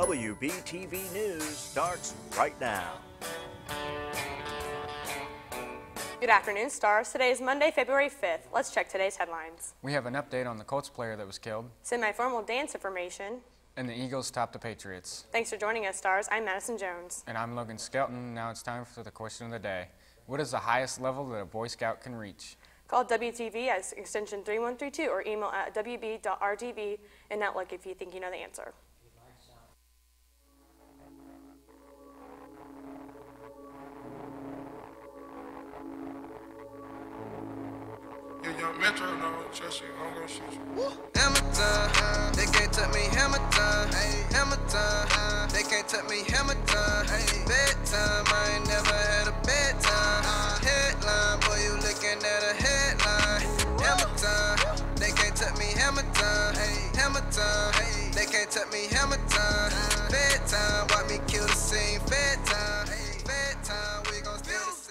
WBTV News starts right now. Good afternoon, Stars. Today is Monday, February 5th. Let's check today's headlines. We have an update on the Colts player that was killed. Semi-formal dance information. And the Eagles topped the Patriots. Thanks for joining us, Stars. I'm Madison Jones. And I'm Logan Skelton. Now it's time for the question of the day. What is the highest level that a Boy Scout can reach? Call WTV at extension 3132 or email at wb.rtv and Outlook if you think you know the answer. Metro, no, trust you, I'm gonna shoot you. Hammer time, they can't touch me, hammer time. Hammer time, they can't touch me, hammer time. Bedtime, I ain't never had a bedtime. Headline, boy, you looking at a headline. Hammer time, they can't touch me, hammer time. Hammer time, they can't touch me, hammer time. Bedtime, watch me kill the scene. Bedtime, bedtime, we gon' steal the scene.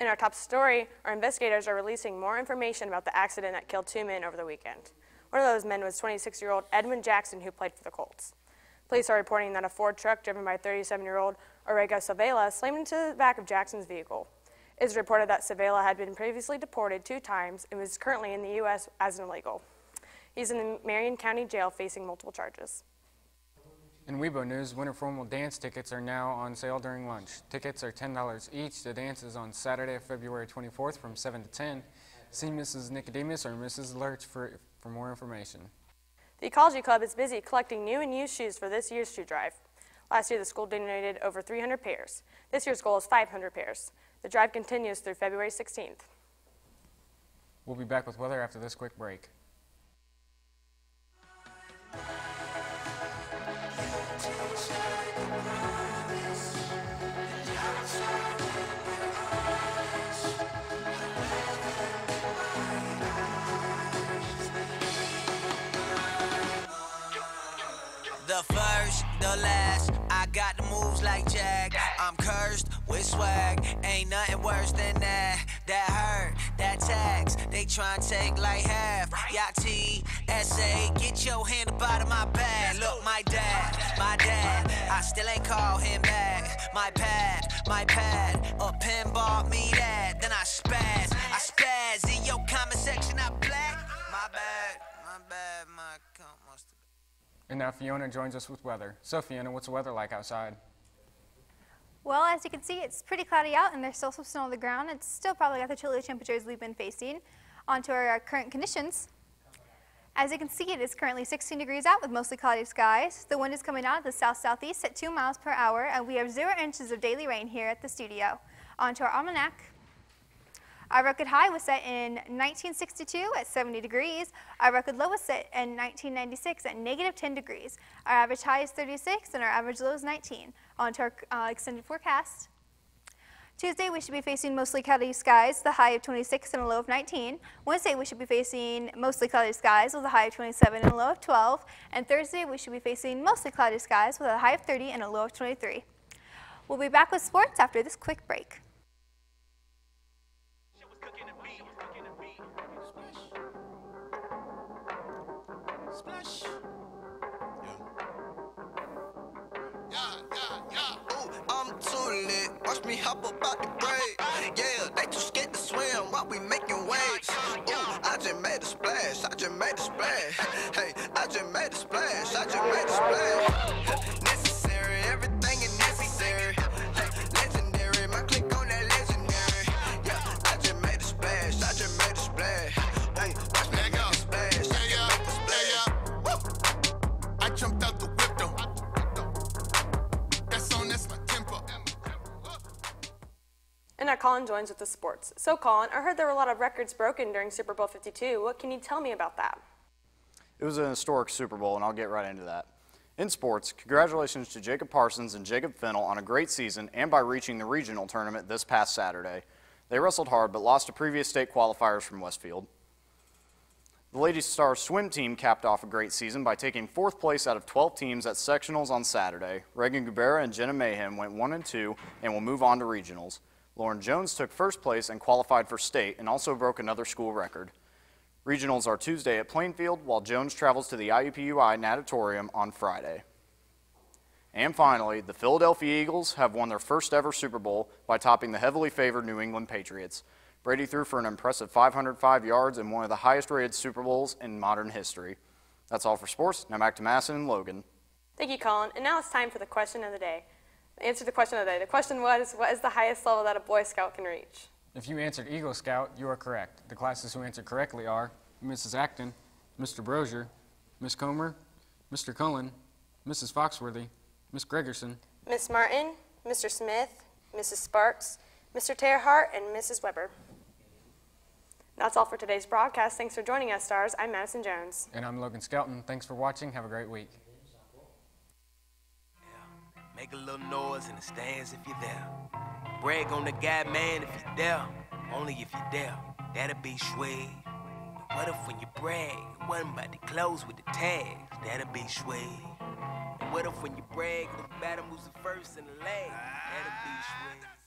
In our top story, our investigators are releasing more information about the accident that killed two men over the weekend. One of those men was 26-year-old Edwin Jackson, who played for the Colts. Police are reporting that a Ford truck driven by 37-year-old Orega Savela slammed into the back of Jackson's vehicle. It is reported that Savela had been previously deported 2 times and was currently in the U.S. as an illegal. He's in the Marion County Jail facing multiple charges. In Weibo News, winter formal dance tickets are now on sale during lunch. Tickets are $10 each. The dance is on Saturday, February 24th from 7 to 10. See Mrs. Nicodemus or Mrs. Lurch for more information. The Ecology Club is busy collecting new and used shoes for this year's shoe drive. Last year, the school donated over 300 pairs. This year's goal is 500 pairs. The drive continues through February 16th. We'll be back with weather after this quick break. The first, the last, I got the moves like Jack. I'm cursed with swag, ain't nothing worse than that. That hurt, that tax, they try and take like half. Yachty, SA, get your hand up out of my bag. Look, my dad, I still ain't call him back. My pad, a pen bought me that. Then I spaz in your comment section, I black. My bad, my account must have. And now Fiona joins us with weather. So Fiona, what's the weather like outside? Well, as you can see, it's pretty cloudy out and there's still some snow on the ground. It's still probably got the chilly temperatures we've been facing. On to our current conditions. As you can see, it is currently 16 degrees out with mostly cloudy skies. The wind is coming out of the south-southeast at 2 miles per hour, and we have 0 inches of daily rain here at the studio. On to our almanac. Our record high was set in 1962 at 70 degrees. Our record low was set in 1996 at negative 10 degrees. Our average high is 36 and our average low is 19. On to our extended forecast. Tuesday, we should be facing mostly cloudy skies, the high of 26 and a low of 19. Wednesday, we should be facing mostly cloudy skies with a high of 27 and a low of 12. And Thursday, we should be facing mostly cloudy skies with a high of 30 and a low of 23. We'll be back with sports after this quick break. Splash. Ooh, I'm too lit. Watch me hop up out the grave. Yeah, they too scared to swim while we making waves. Ooh, I just made a splash. Hey, I just made a splash. Necessary, everything is necessary. Hey, legendary, my click on that legendary. Yeah, I just made a splash. Hey, watch me make a splash. I jumped out the whip though. That's my tempo. And now Colin joins with the sports. So Colin, I heard there were a lot of records broken during Super Bowl 52. What can you tell me about that? It was an historic Super Bowl, and I'll get right into that. In sports, congratulations to Jacob Parsons and Jacob Fennell on a great season and by reaching the regional tournament this past Saturday. They wrestled hard but lost to previous state qualifiers from Westfield. The Lady Stars swim team capped off a great season by taking 4th place out of 12 teams at sectionals on Saturday. Reagan Gubera and Jenna Mayhem went 1 and 2 and will move on to regionals. Lauren Jones took 1st place and qualified for state and also broke another school record. Regionals are Tuesday at Plainfield, while Jones travels to the IUPUI Natatorium on Friday. And finally, the Philadelphia Eagles have won their first ever Super Bowl by topping the heavily favored New England Patriots. Brady threw for an impressive 505 yards in one of the highest rated Super Bowls in modern history. That's all for sports. Now back to Madison and Logan. Thank you, Colin. And now it's time for the question of the day. Answer the question of the day. The question was, what is the highest level that a Boy Scout can reach? If you answered Eagle Scout, you are correct. The classes who answered correctly are Mrs. Acton, Mr. Brozier, Miss Comer, Mr. Cullen, Mrs. Foxworthy, Miss Gregerson, Miss Martin, Mr. Smith, Mrs. Sparks, Mr. Terhart, and Mrs. Weber. That's all for today's broadcast. Thanks for joining us, Stars. I'm Madison Jones. and I'm Logan Skelton. Thanks for watching. Have a great week. Make a little noise in the stands if you're there. Brag on the guy, man, if you're there. Only if you're there. That'll be swag. What if when you brag, it wasn't about to close with the tags? That'll be swag. And what if when you brag, the batter moves the first and the leg? That'll be swag.